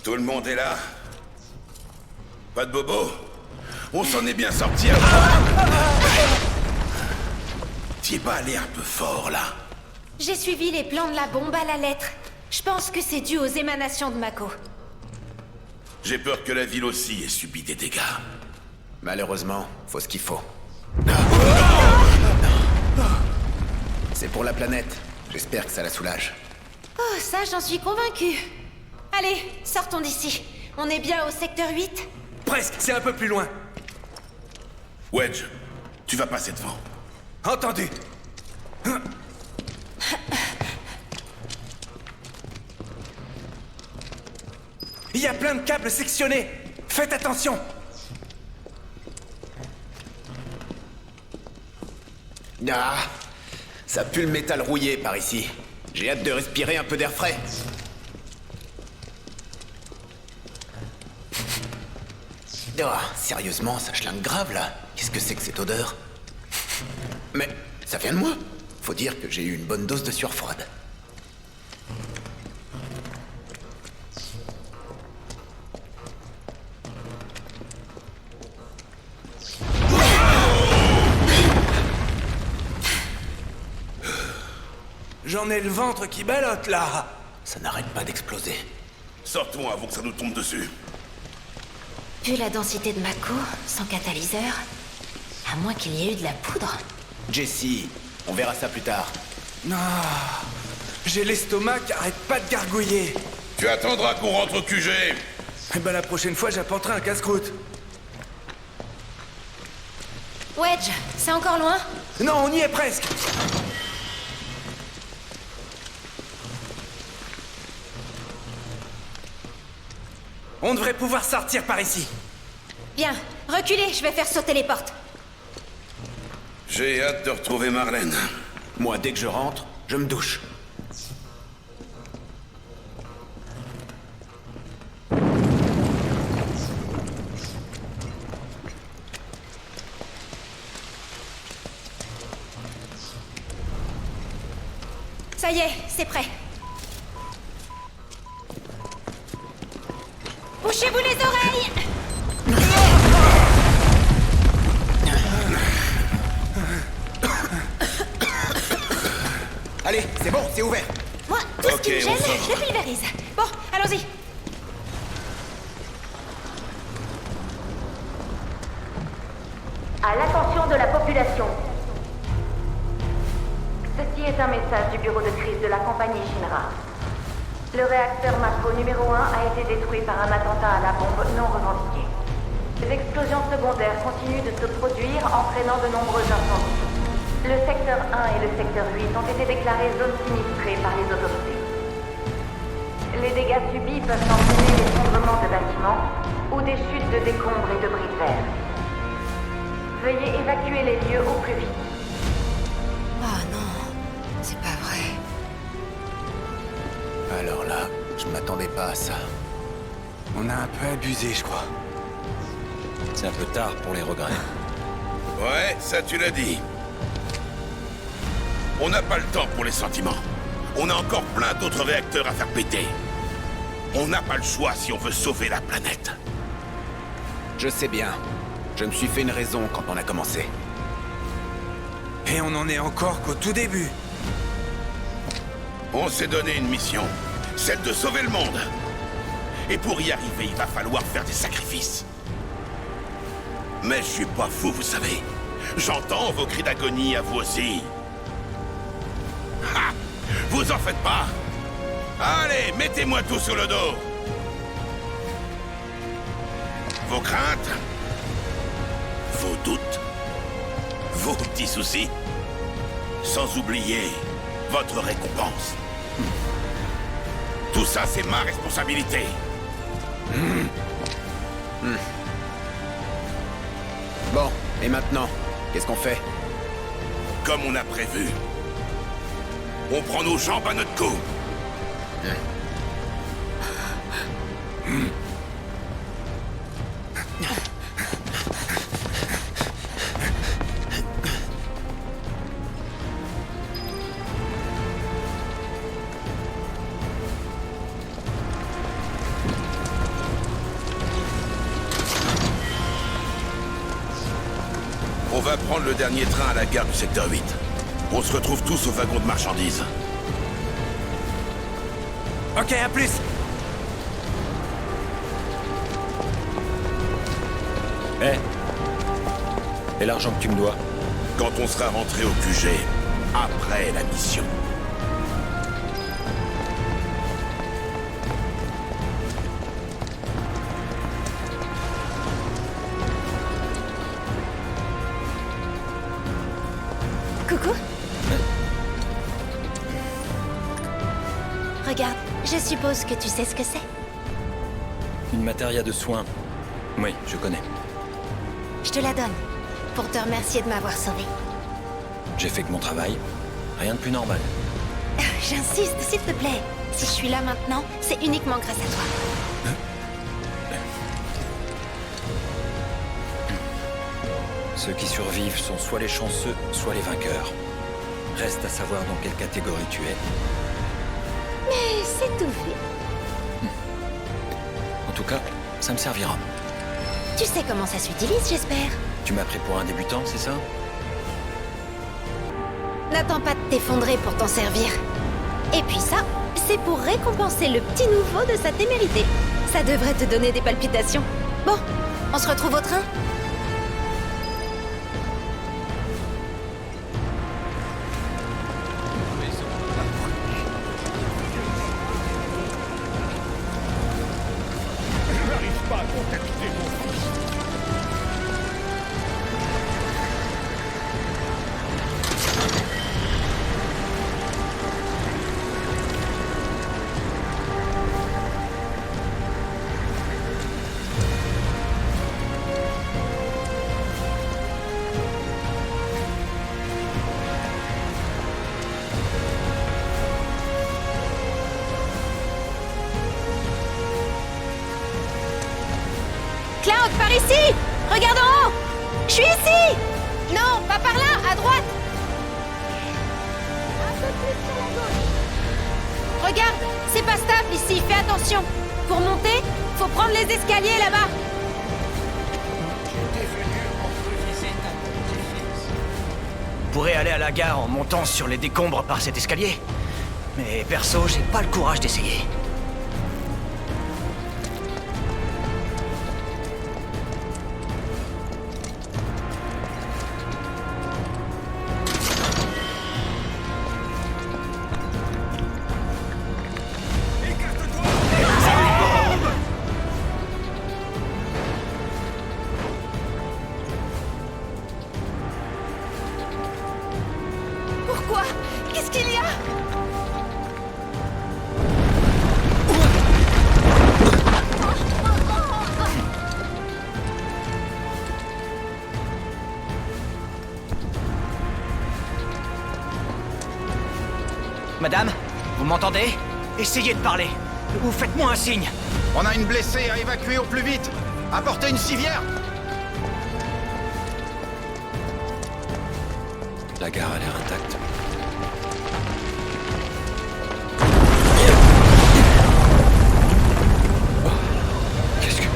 Tout le monde est là. Pas de bobo. On s'en est bien sorti avant. T'y es pas allé un peu fort, là? J'ai suivi les plans de la bombe à la lettre. Je pense que c'est dû aux émanations de Mako. J'ai peur que la ville aussi ait subi des dégâts. Malheureusement, faut ce qu'il faut. C'est pour la planète. J'espère que ça la soulage. Oh, ça, j'en suis convaincue. Allez, sortons d'ici. On est bien au secteur 8? Presque, c'est un peu plus loin. Wedge, tu vas passer devant. Entendu. Il y a plein de câbles sectionnés. Faites attention. Ah, ça pue le métal rouillé par ici. J'ai hâte de respirer un peu d'air frais. Oh, sérieusement, ça chlingue grave là. Qu'est-ce que c'est que cette odeur? Mais ça vient de moi. Faut dire que j'ai eu une bonne dose de sueur froide. J'en ai le ventre qui ballotte là. Ça n'arrête pas d'exploser. Sortons avant que ça nous tombe dessus. Vu la densité de Mako, sans catalyseur, à moins qu'il y ait eu de la poudre. Jessie, on verra ça plus tard. Non. J'ai l'estomac qui arrête pas de gargouiller. Tu attendras qu'on rentre au QG. Eh ben la prochaine fois, j'apporterai un casse-croûte. Wedge, c'est encore loin? Non, on y est presque. On devrait pouvoir sortir par ici. Bien, reculez, je vais faire sauter les portes. J'ai hâte de retrouver Marlène. Moi, dès que je rentre, je me douche. Ça y est, c'est prêt. Bouchez-vous les oreilles! Allez, c'est bon, c'est ouvert. Moi, tout ce Ok, qui me on gêne, sort. je pulvérise. Bon, allons-y. À l'attention de la population. Ceci est un message du bureau de crise de la compagnie Shinra. Le réacteur Mako numéro 1 a été détruit par un attentat à la bombe non revendiqué. Les explosions secondaires continuent de se produire, entraînant de nombreux incendies. Le secteur 1 et le secteur 8 ont été déclarés zones sinistrées par les autorités. Les dégâts subis peuvent entraîner l'effondrement de bâtiments ou des chutes de décombres et de bris de verre. Veuillez évacuer les lieux au plus vite. Oh non, c'est pas vrai. Alors là, je m'attendais pas à ça. On a un peu abusé, je crois. C'est un peu tard pour les regrets. Ouais, ça tu l'as dit. On n'a pas le temps pour les sentiments. On a encore plein d'autres réacteurs à faire péter. On n'a pas le choix si on veut sauver la planète. Je sais bien. Je me suis fait une raison quand on a commencé. Et on en est encore qu'au tout début. On s'est donné une mission, celle de sauver le monde. Et pour y arriver, il va falloir faire des sacrifices. Mais je suis pas fou, vous savez. J'entends vos cris d'agonie à vous aussi. Ha! Vous en faites pas. Allez, mettez-moi tout sur le dos. Vos craintes, vos doutes, vos petits soucis, sans oublier votre récompense. Tout ça, c'est ma responsabilité. Bon, et maintenant, qu'est-ce qu'on fait? Comme on a prévu. On prend nos jambes à notre cou. va prendre le dernier train à la gare du secteur 8. On se retrouve tous au wagon de marchandises. Ok, à plus. Eh. Et l'argent que tu me dois? Quand on sera rentré au QG, après la mission. Coucou. Regarde, je suppose que tu sais ce que c'est. Une matéria de soins. Oui, je connais. Je te la donne, pour te remercier de m'avoir sauvé. J'ai fait que mon travail. Rien de plus normal. J'insiste, s'il te plaît. Si je suis là maintenant, c'est uniquement grâce à toi. Ceux qui survivent sont soit les chanceux, soit les vainqueurs. Reste à savoir dans quelle catégorie tu es. Mais c'est tout fait. En tout cas, ça me servira. Tu sais comment ça s'utilise, j'espère. Tu m'as pris pour un débutant, c'est ça? N'attends pas de t'effondrer pour t'en servir. Et puis ça, c'est pour récompenser le petit nouveau de sa témérité. Ça devrait te donner des palpitations. Bon, on se retrouve au train? Cloud, par ici! Regarde en haut! Je suis ici! Non, pas par là, à droite! Un peu plus sur la gauche. Regarde, c'est pas stable ici, fais attention. Pour monter, faut prendre les escaliers là-bas. On pourrait aller à la gare en montant sur les décombres par cet escalier. Mais perso, j'ai pas le courage d'essayer. Pourquoi? Qu'est-ce qu'il y a? Madame, vous m'entendez? Essayez de parler. Ou faites-moi un signe. On a une blessée à évacuer au plus vite. Apportez une civière. La gare a l'air intacte. Qu'est-ce que...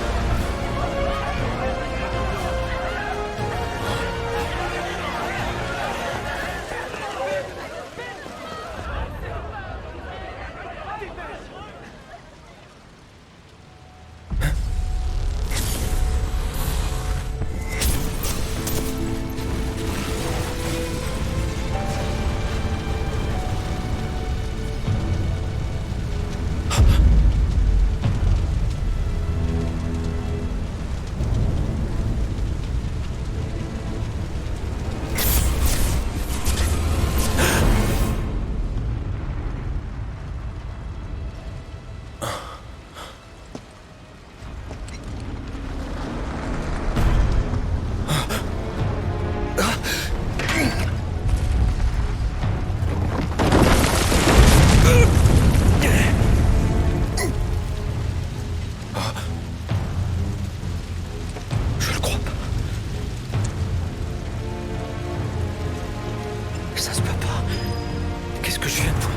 Ça se peut pas. Qu'est-ce que je viens de voir?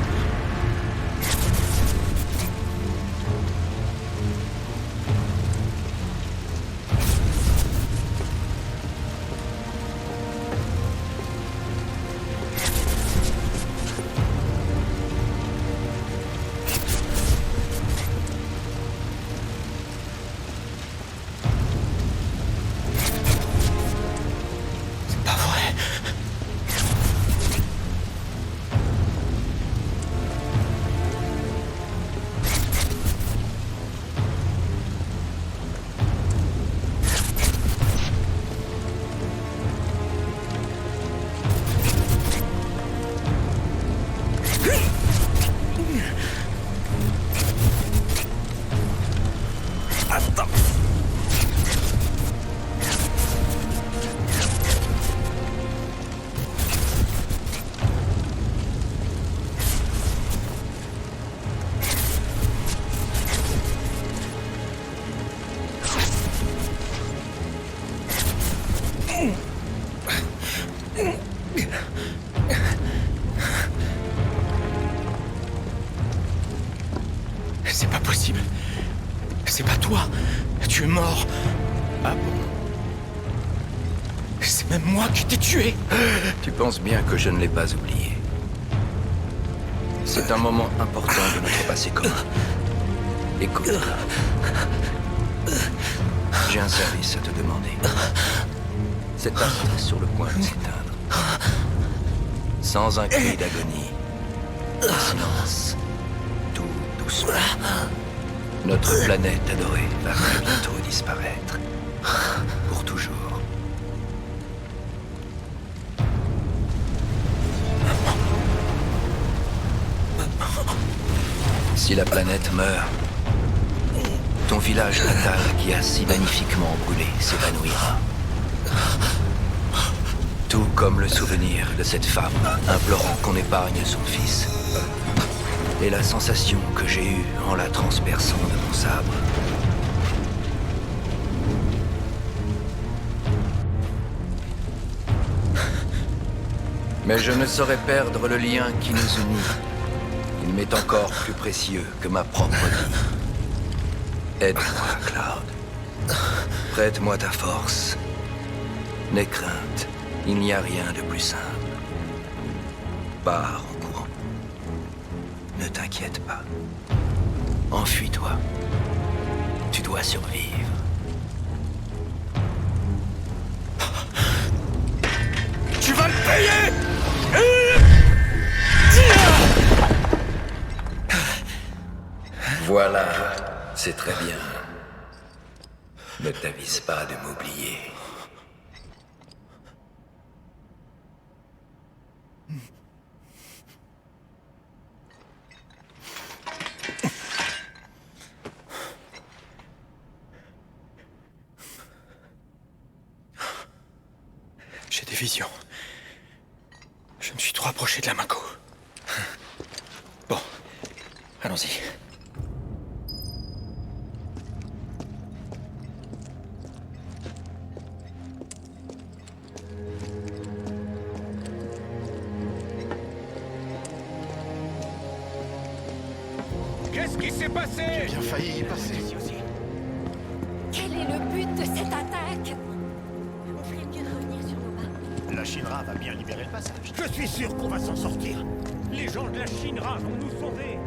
C'est pas possible. C'est pas toi. Tu es mort. Ah bon? C'est même moi qui t'ai tué. Tu penses bien que je ne l'ai pas oublié. C'est un moment important de notre passé commun. Écoute. J'ai un service à te demander. Cette astre est sur le point de s'éteindre. Sans un cri d'agonie. En silence. Tout doucement. Notre planète adorée va bientôt disparaître. Pour toujours. Si la planète meurt, ton village natal qui a si magnifiquement brûlé s'évanouira. Tout comme le souvenir de cette femme implorant qu'on épargne son fils. Et la sensation que j'ai eue en la transperçant de mon sabre. Mais je ne saurais perdre le lien qui nous unit. Il m'est encore plus précieux que ma propre vie. Aide-moi, Cloud. Prête-moi ta force. N'aie crainte, il n'y a rien de plus simple. Pars en courant. Ne t'inquiète pas. Enfuis-toi. Tu dois survivre. Tu vas le payer. Voilà, c'est très bien. Ne t'avise pas de m'oublier. J'ai des visions. Je me suis trop approché de la Mako. Bon, allons-y. Qu'est-ce qui s'est passé? J'ai bien failli y passer. Quel est le but de cette attaque? On ferait mieux de revenir sur nos pas. La Shinra va bien libérer le passage. Je suis sûr qu'on va s'en sortir. Les gens de la Shinra vont nous sauver.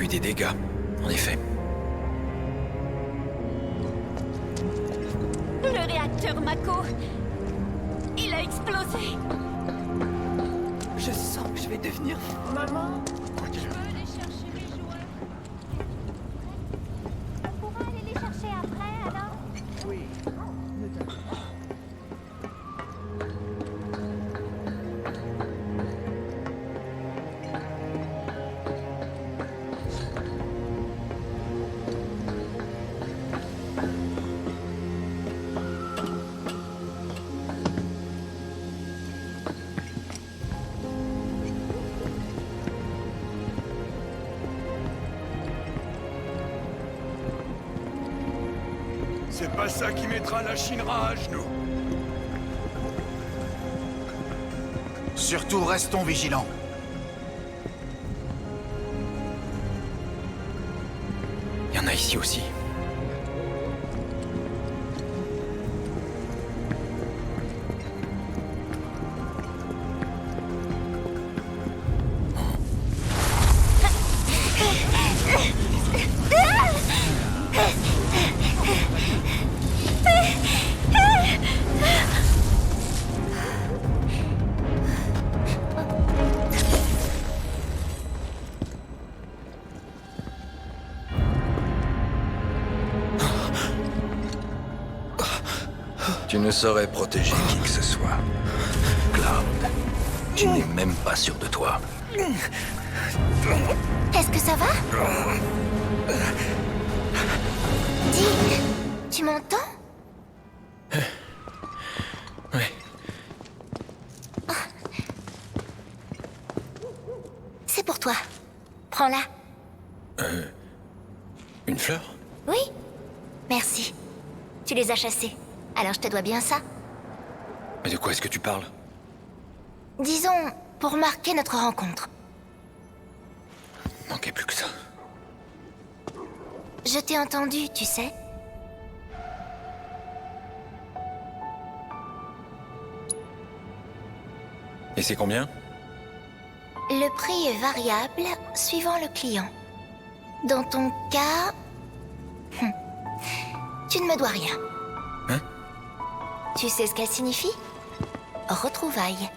Des dégâts, en effet. Le réacteur Mako, il a explosé. Je sens que je vais devenir... Maman, je peux aller chercher mes jouets. On pourra aller les chercher après, alors? Oui. C'est pas ça qui mettra la Shinra à genoux. Surtout, restons vigilants. Il y en a ici aussi. Tu ne saurais protéger qui que ce soit. Cloud, Tu n'es même pas sûr de toi. Est-ce que ça va? Dis, tu m'entends? Ouais. C'est pour toi. Prends-la. Une fleur? Oui? Merci. Tu les as chassés. Alors je te dois bien ça. Mais de quoi est-ce que tu parles? Disons, pour marquer notre rencontre. Manquait plus que ça. Je t'ai entendu, tu sais. Et c'est combien? Le prix est variable suivant le client. Dans ton cas... tu ne me dois rien. Hein? Tu sais ce qu'elle signifie? Retrouvailles.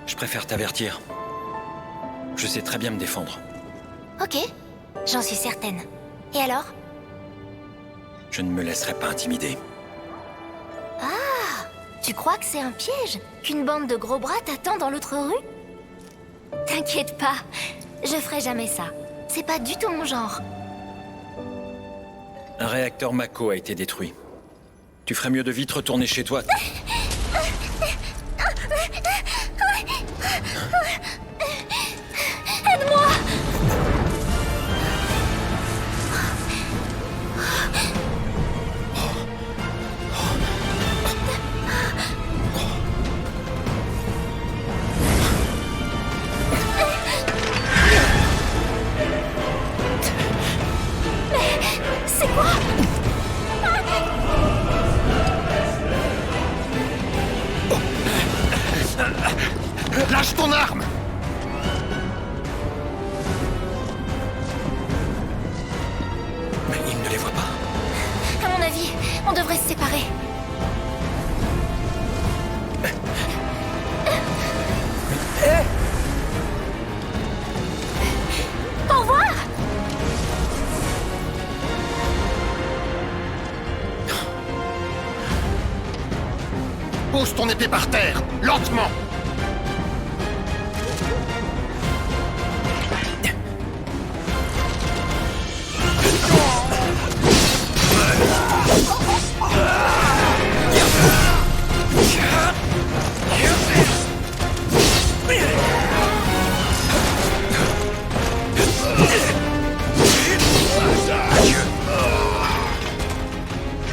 Je préfère t'avertir. Je sais très bien me défendre. Ok, j'en suis certaine. Et alors? Je ne me laisserai pas intimider. Ah, tu crois que c'est un piège? Qu'une bande de gros bras t'attend dans l'autre rue? T'inquiète pas, je ferai jamais ça. C'est pas du tout mon genre. Un réacteur Mako a été détruit. Tu ferais mieux de vite retourner chez toi. Aide-moi! Mais c'est quoi? Lâche ton arme! Mais il ne les voit pas. À mon avis, on devrait se séparer. Au revoir! Pose ton épée par terre, lentement!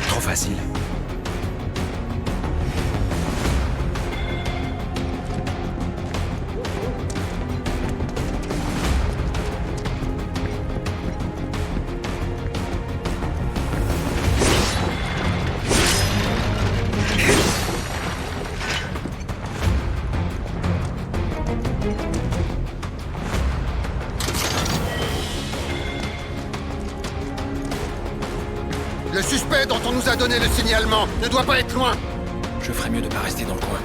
Trop facile. Le suspect dont on nous a donné le signalement ne doit pas être loin! Je ferais mieux de pas rester dans le coin.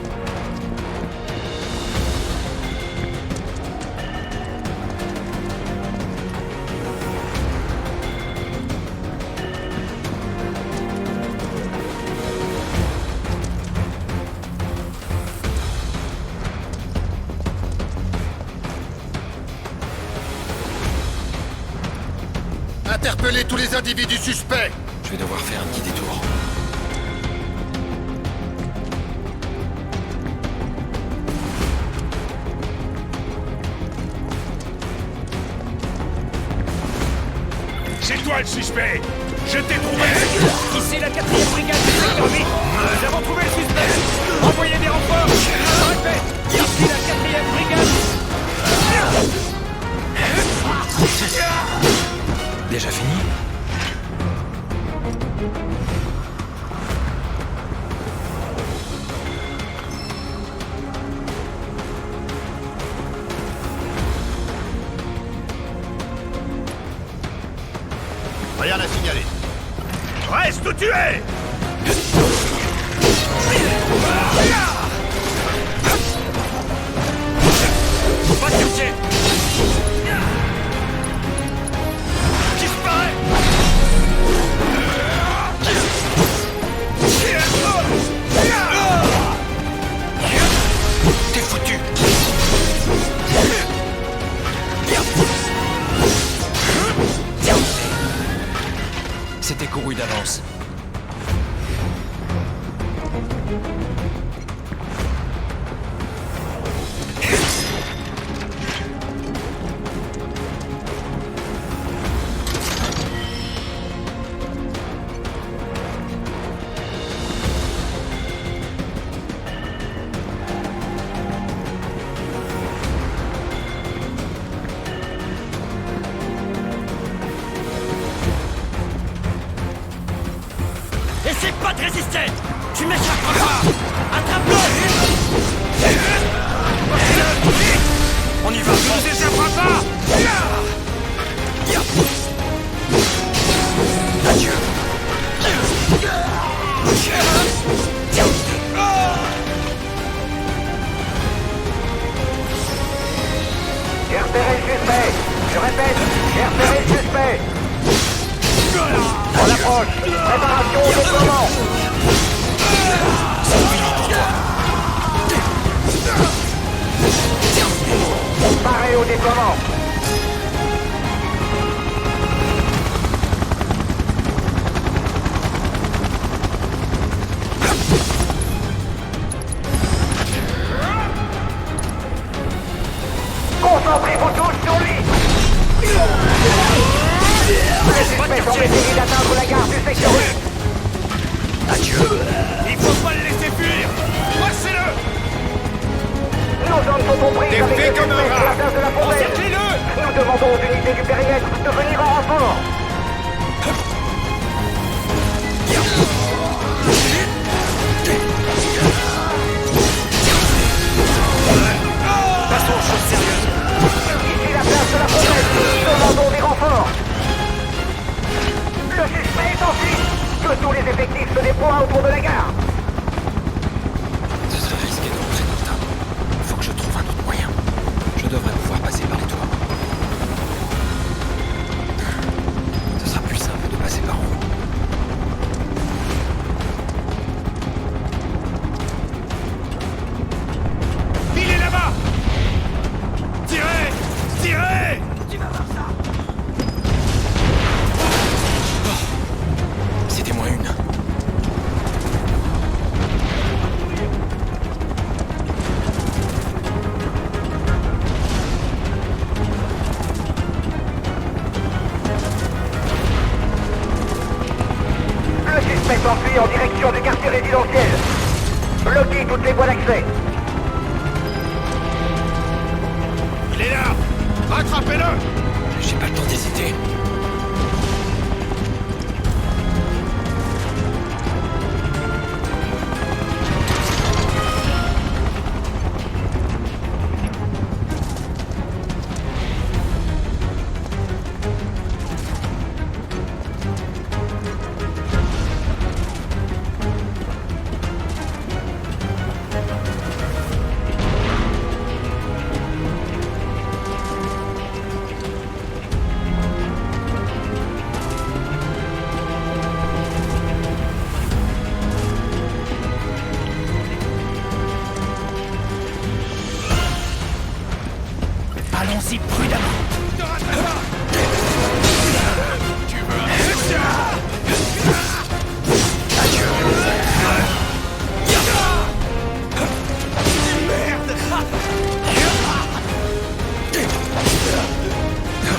Interpellez tous les individus suspects! Je vais devoir faire un petit détour. C'est toi le suspect! Je t'ai trouvé! Ici la 4e brigade du secteur 8! Nous avons trouvé le suspect! Envoyez des renforts! Je répète! Ici la 4e brigade! Déjà fini? Rien à signaler. Reste où tu es! Pas de quartier! Disparaît! essayez d'atteindre la gare du secteur 8. Adieu. Il faut pas le laisser fuir. Passez-le. Nos hommes sont aux prises T'es avec fait les comme un suspects sur la rat. place de la Fontaine. Encerclez-le. Nous demandons aux unités du périmètre de venir en renfort. Passons aux choses sérieuses. Ici la place de la Fontaine. Demandons des renforts. Le suspect est en fuite. Que tous les effectifs se déploient autour de la gare. Ce serait risqué de rentrer dans le tas. Faut que je trouve un autre moyen. Je devrais pouvoir passer par les toits. Ce sera plus simple de passer par en haut. Il est là-bas. Tirez. Tirez. Tu vas voir ça. C'était moins une. Le suspect s'enfuit en direction du quartier résidentiel. Bloquez toutes les voies d'accès. Il est là. Rattrapez-le. J'ai pas le temps d'hésiter. Allons-y prudemment. Ne rate pas. Tu veux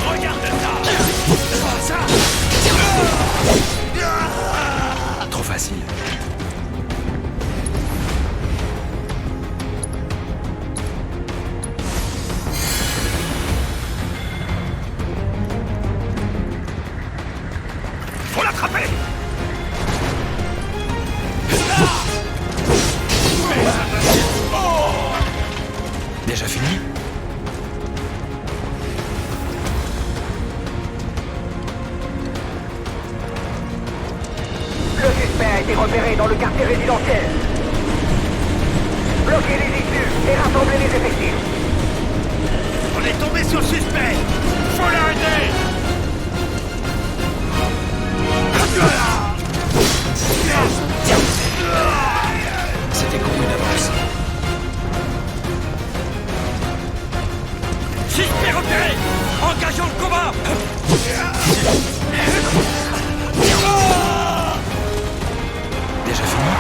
Regarde ça. Trop facile. Faut l'attraper. Déjà fini? Le suspect a été repéré dans le quartier résidentiel. Bloquez les issues et rassemblez les effectifs. On est tombé sur le suspect. Faut l'arrêter. C'était con une avance. Suspect repéré. Engageons le combat. Déjà fini?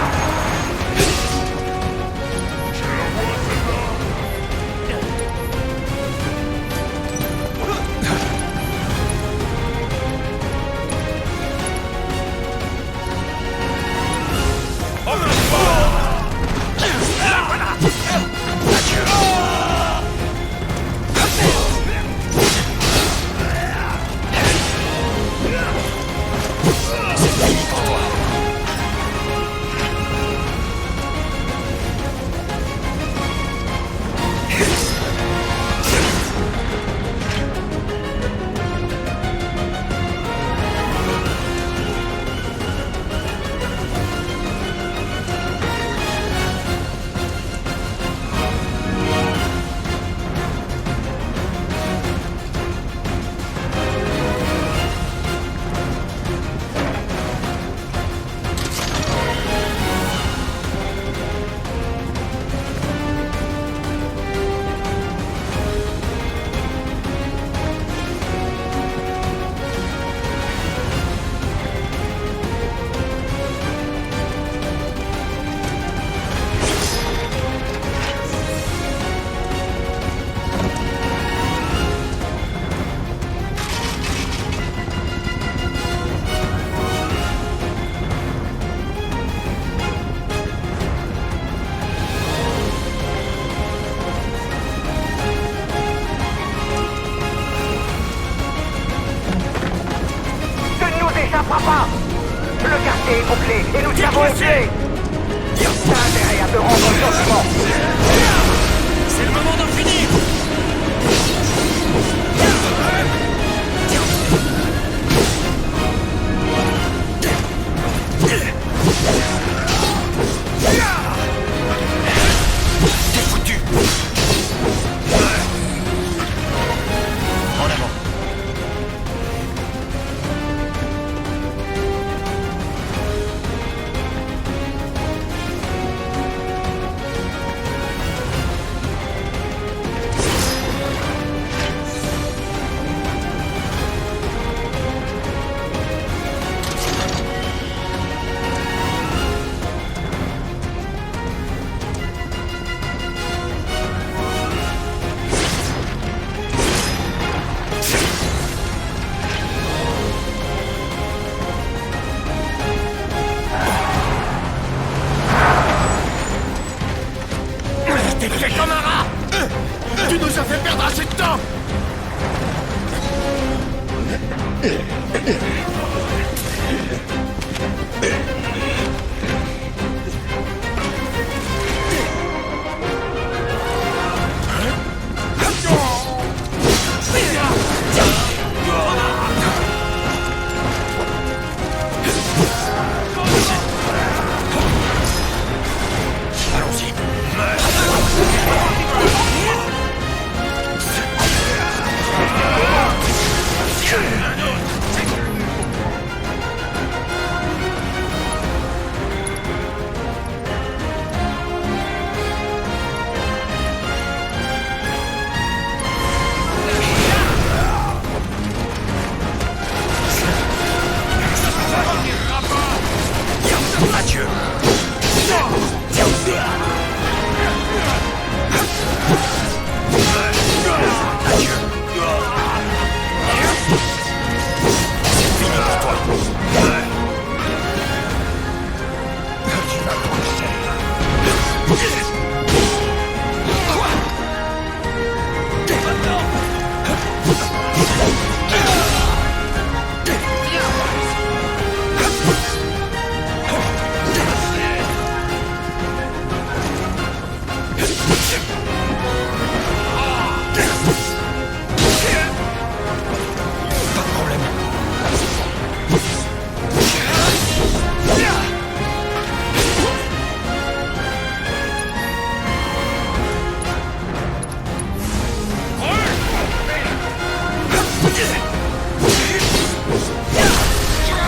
enclenchement. C'est le moment d'en finir. T'es foutu. En avant. T'es fait comme un rat. Tu nous as fait perdre assez de temps.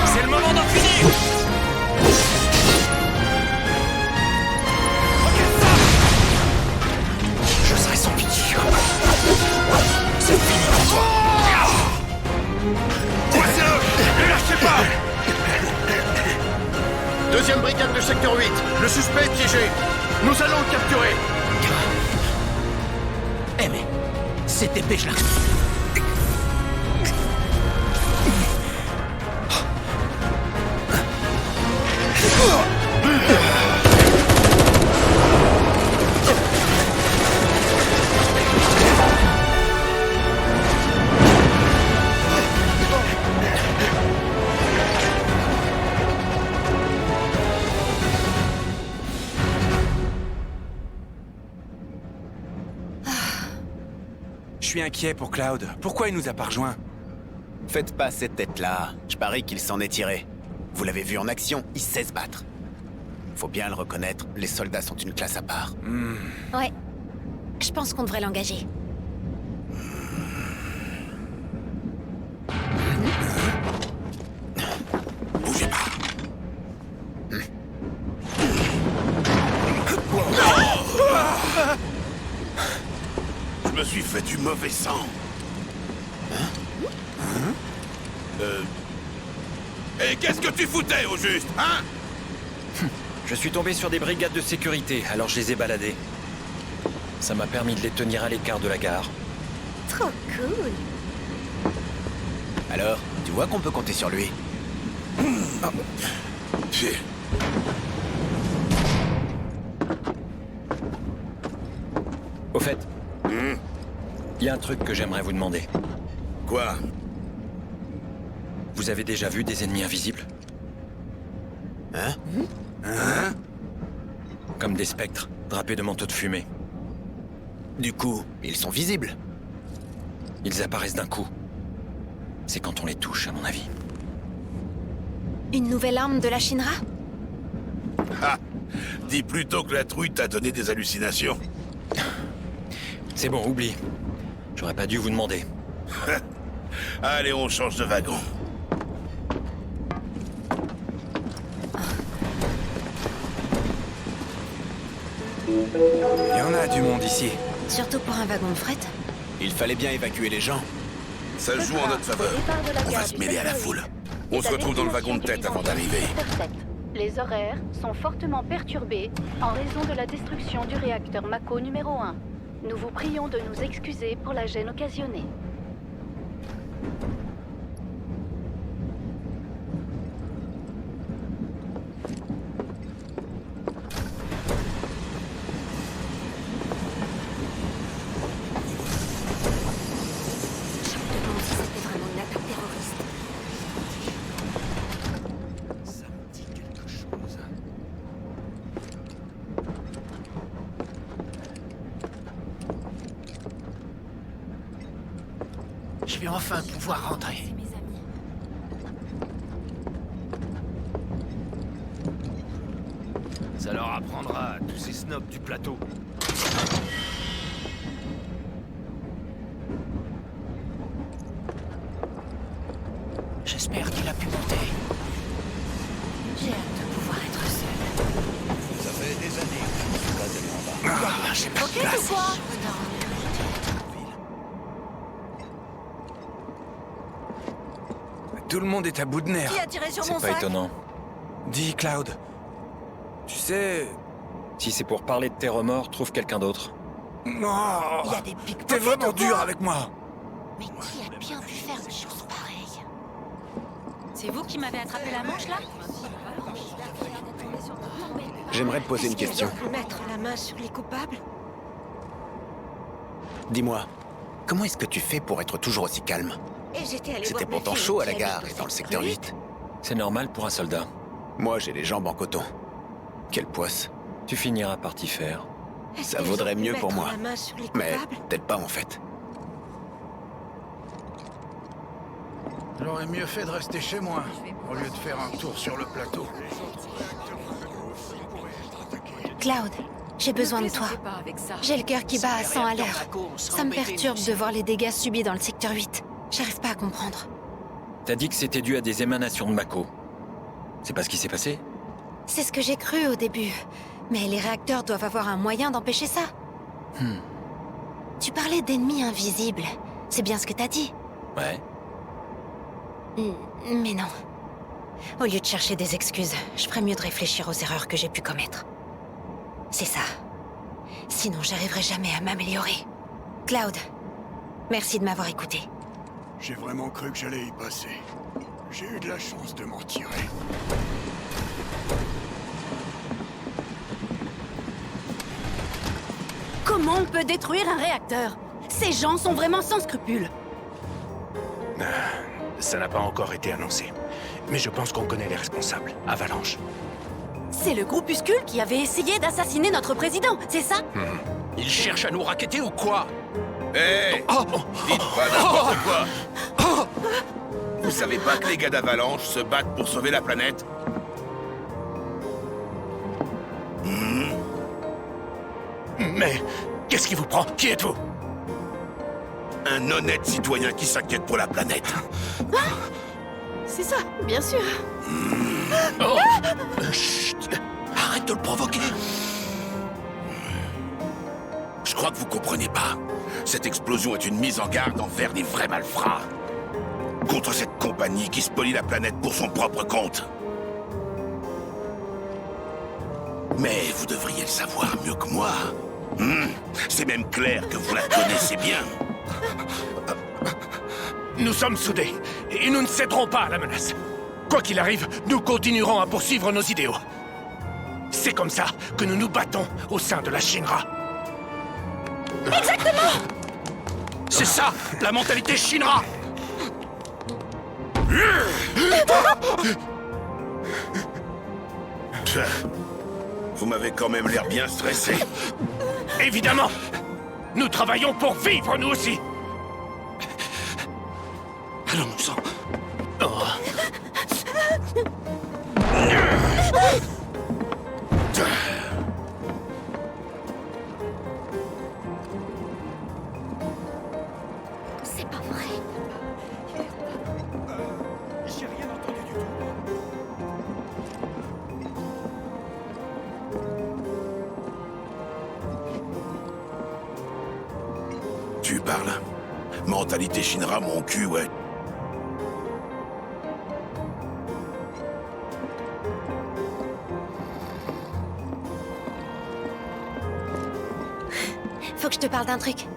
C'est le moment d'en finir. Je serai sans pitié. C'est fini pour toi. Coincez-le. Ne lâchez pas. Deuxième brigade de secteur 8. Le suspect est piégé. Nous allons le capturer. Eh mais, cette épée, je la... Je suis inquiet pour Cloud. Pourquoi il nous a pas rejoints? Faites pas cette tête-là. Je parie qu'il s'en est tiré. Vous l'avez vu en action, il sait se battre. Faut bien le reconnaître, les soldats sont une classe à part. Ouais. Je pense qu'on devrait l'engager. Bougez pas. Je me suis fait du mauvais sang. Et qu'est-ce que tu foutais au juste, hein? Je suis tombé sur des brigades de sécurité, alors je les ai baladées. Ça m'a permis de les tenir à l'écart de la gare. Trop cool. Alors, tu vois qu'on peut compter sur lui. Au fait, il y a un truc que j'aimerais vous demander. Quoi? Vous avez déjà vu des ennemis invisibles? Hein? Comme des spectres. drapés de manteaux de fumée. Du coup, ils sont visibles. Ils apparaissent d'un coup. C'est quand on les touche, à mon avis. Une nouvelle arme de la Shinra? Ah! Dis plutôt que la trouille t'a donné des hallucinations. C'est bon, oublie. J'aurais pas dû vous demander. Allez, on change de wagon. Il y en a du monde ici. Surtout pour un wagon de fret. Il fallait bien évacuer les gens. Ça joue en notre faveur. On va se mêler à la foule. On se retrouve dans le wagon de tête avant d'arriver. Les horaires sont fortement perturbés en raison de la destruction du réacteur Mako numéro 1. Nous vous prions de nous excuser pour la gêne occasionnée. Je me demande si c'était vraiment une attaque terroriste. Ça me dit quelque chose. Je vais enfin pouvoir rentrer. Ça leur apprendra à tous ces snobs du plateau. J'espère qu'il a pu monter. J'ai hâte de pouvoir être seule. Ça fait des années que je ne suis pas allé en bas. Ah, j'ai pas de place. Tout le monde est à bout de nerfs. Qui a tiré sur mon C'est pas sac? étonnant. Dis, Cloud. Tu sais... Si c'est pour parler de tes remords, trouve quelqu'un d'autre. Non. Il y a des pickpockets T'es vraiment ou quoi? dur avec moi. Mais qui a bien pu faire des choses pareilles? C'est vous qui m'avez attrapé la manche, là? J'aimerais te poser une question. Est-ce qu'ils ont pu mettre la main sur les coupables? Dis-moi, comment est-ce que tu fais pour être toujours aussi calme? Et j'étais allée voir C'était ma pourtant fille chaud à qui la gare habite et dans le au secteur 8. C'est normal pour un soldat. Moi, j'ai les jambes en coton. Quelle poisse. Tu finiras par t'y faire. Est-ce Ça qu'ils vaudrait ont pu mieux mettre pour moi. la main sur les Mais coupables? peut-être pas en fait. J'aurais mieux fait de rester chez moi, au lieu de faire un tour sur le plateau. Cloud, j'ai besoin de toi. J'ai le cœur qui bat à 100 à l'heure. Ça me perturbe de voir les dégâts subis dans le secteur 8. J'arrive pas à comprendre. T'as dit que c'était dû à des émanations de Mako. C'est pas ce qui s'est passé? C'est ce que j'ai cru au début. Mais les réacteurs doivent avoir un moyen d'empêcher ça. Tu parlais d'ennemis invisibles. C'est bien ce que t'as dit. Ouais. Mais non. Au lieu de chercher des excuses, je ferais mieux de réfléchir aux erreurs que j'ai pu commettre. C'est ça. Sinon, j'arriverai jamais à m'améliorer. Cloud, merci de m'avoir écouté. J'ai vraiment cru que j'allais y passer. J'ai eu de la chance de m'en tirer. Comment on peut détruire un réacteur? Ces gens sont vraiment sans scrupules. Ça n'a pas encore été annoncé. Mais je pense qu'on connaît les responsables. Avalanche. C'est le groupuscule qui avait essayé d'assassiner notre président, c'est ça? Ils cherchent à nous racketter ou quoi? Hé! Dites pas n'importe quoi! Vous savez pas que les gars d'Avalanche se battent pour sauver la planète? Mais qu'est-ce qui vous prend? Qui êtes-vous? Un honnête citoyen qui s'inquiète pour la planète. C'est ça, bien sûr. Chut! Arrête de le provoquer! Je crois que vous comprenez pas. Cette explosion est une mise en garde envers les vrais malfrats. Contre cette compagnie qui spolie la planète pour son propre compte. Mais vous devriez le savoir mieux que moi. C'est même clair que vous la connaissez bien. Nous sommes soudés et nous ne céderons pas à la menace. Quoi qu'il arrive, nous continuerons à poursuivre nos idéaux. C'est comme ça que nous nous battons au sein de la Shinra. Exactement! C'est ça, la mentalité Shinra! Vous m'avez quand même l'air bien stressé. Évidemment! Nous travaillons pour vivre, nous aussi! Allons-nous-en. C'est pas vrai. J'ai rien entendu du tout. Tu parles. Mentalité Shinra, mon cul, ouais. Faut que je te parle d'un truc.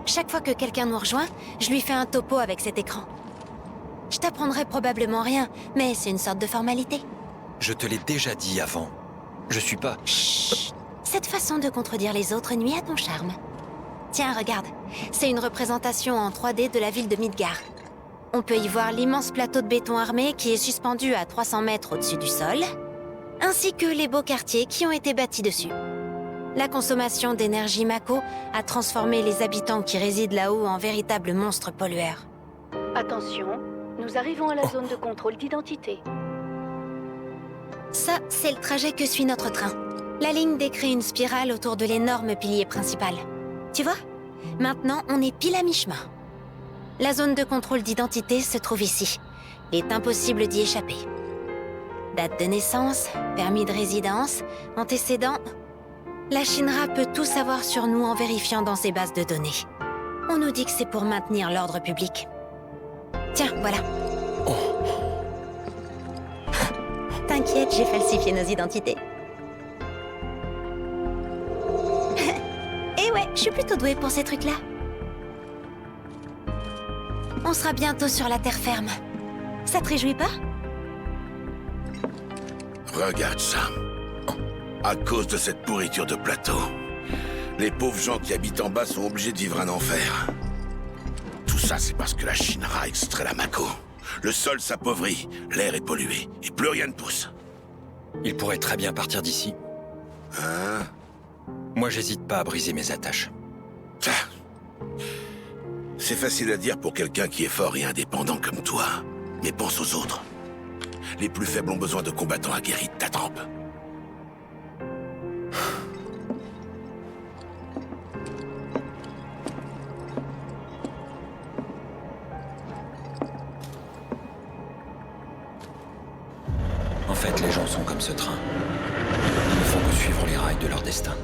Chaque fois que quelqu'un nous rejoint, je lui fais un topo avec cet écran. Je t'apprendrai probablement rien, mais c'est une sorte de formalité. Je te l'ai déjà dit avant. Je suis pas... Chut. Cette façon de contredire les autres nuit à ton charme. Tiens, regarde. C'est une représentation en 3D de la ville de Midgar. On peut y voir l'immense plateau de béton armé qui est suspendu à 300 mètres au-dessus du sol, ainsi que les beaux quartiers qui ont été bâtis dessus. La consommation d'énergie Mako a transformé les habitants qui résident là-haut en véritables monstres pollueurs. Attention, nous arrivons à la zone de contrôle d'identité. Ça, c'est le trajet que suit notre train. La ligne décrit une spirale autour de l'énorme pilier principal. Tu vois? Maintenant, on est pile à mi-chemin. La zone de contrôle d'identité se trouve ici. Il est impossible d'y échapper. Date de naissance, permis de résidence, antécédents... La Shinra peut tout savoir sur nous en vérifiant dans ses bases de données. On nous dit que c'est pour maintenir l'ordre public. Tiens, voilà. T'inquiète, j'ai falsifié nos identités. Et ouais, je suis plutôt douée pour ces trucs-là. On sera bientôt sur la terre ferme. Ça te réjouit pas? Regarde ça. À cause de cette pourriture de plateau, les pauvres gens qui habitent en bas sont obligés de vivre un enfer. Tout ça, c'est parce que la Shinra extrait la Mako. Le sol s'appauvrit, l'air est pollué, et plus rien ne pousse. Il pourrait très bien partir d'ici. Hein? Moi, j'hésite pas à briser mes attaches. C'est facile à dire pour quelqu'un qui est fort et indépendant comme toi. Mais pense aux autres. Les plus faibles ont besoin de combattants aguerris de ta trempe. En fait, les gens sont comme ce train. Ils ne font que suivre les rails de leur destin.